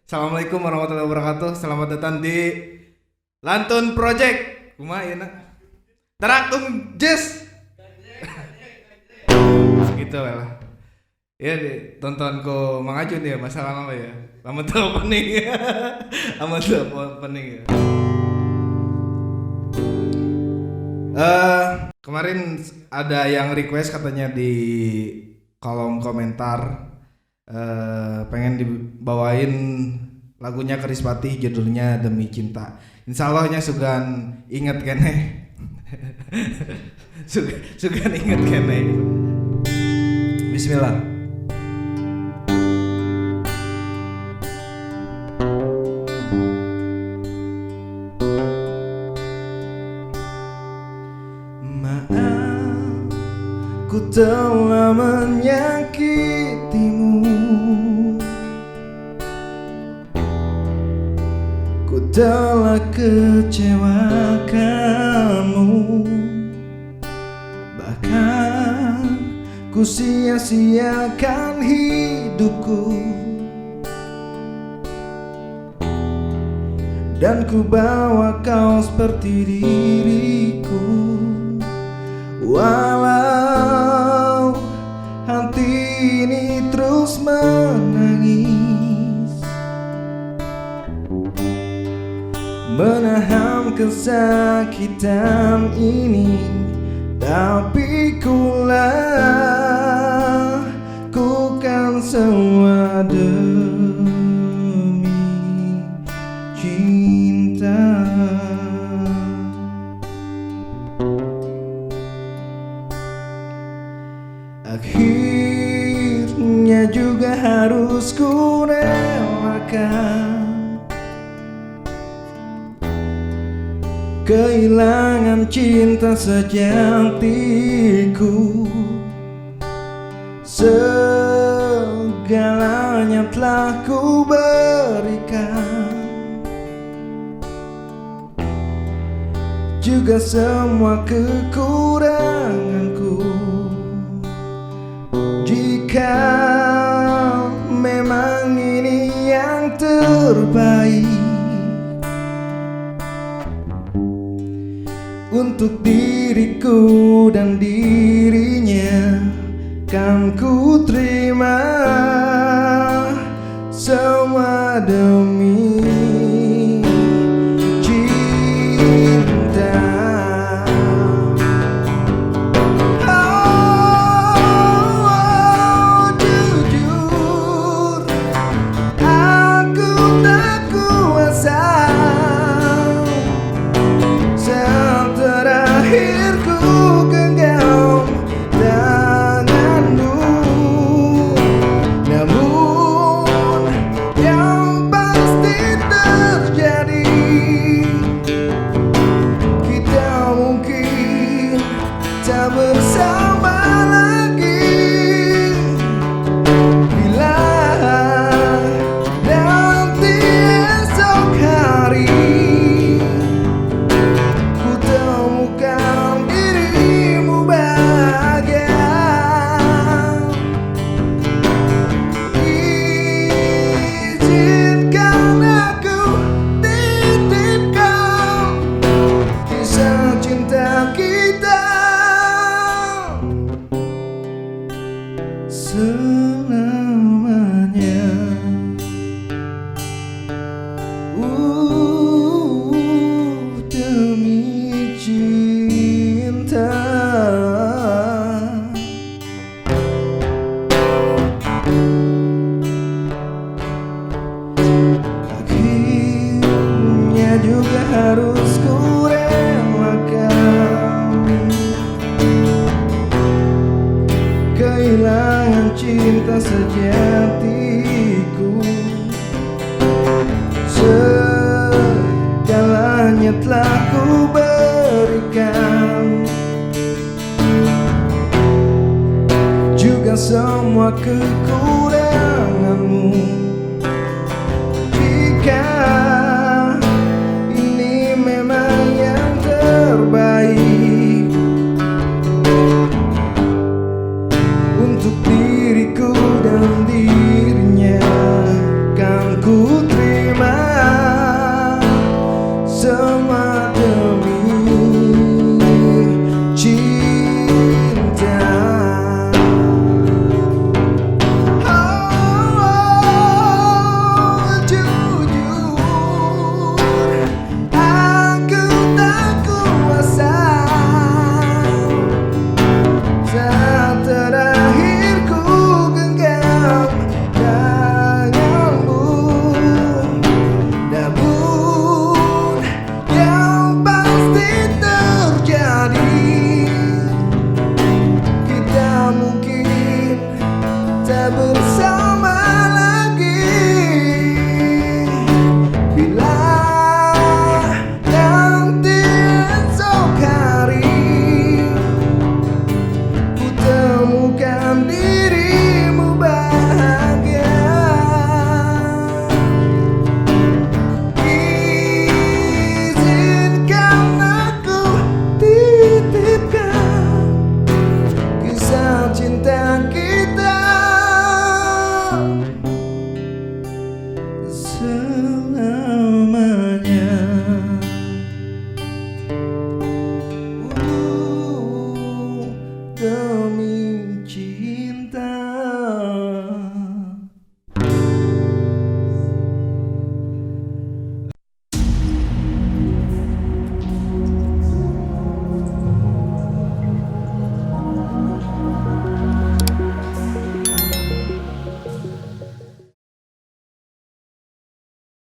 Assalamualaikum warahmatullahi wabarakatuh. Selamat datang di Lantun Project. Kumaha ieu na? Taratung Jazz. Gitu lah. Ya ditonton ku Mang Ajun ya masalah apa ya. Lama tuh opening. Lama tuh opening ya. Kemarin ada yang request katanya di kolom komentar pengen dibawain lagunya Kerispatih judulnya Demi Cinta. Insya Allahnya sugan inget kene. sugan inget kene. Bismillah. Ku telah menyakitimu, ku telah kecewakanmu, bahkan ku sia-siakan hidupku, dan ku bawa kau seperti diriku. Walau hati ini terus menangis, menahan kesakitan ini, tapi ku lakukan semua demi cinta. Akhirnya juga harus ku relakan kehilangan cinta sejatiku. Segalanya telah ku berikan, juga semua kekuranganku. Jika memang ini yang terbaik untuk diriku dan dirinya, kan ku terima semua demi cinta. Bersama lagi bila nanti esok hari ku temukan dirimu bahagia. Izinkan aku titipkan kisah cinta kita selamanya. Demi cinta. Akhirnya juga harus ku relakan kehilangan cinta sejatiku. Segalanya telah ku berikan, juga semua kekuranganmu.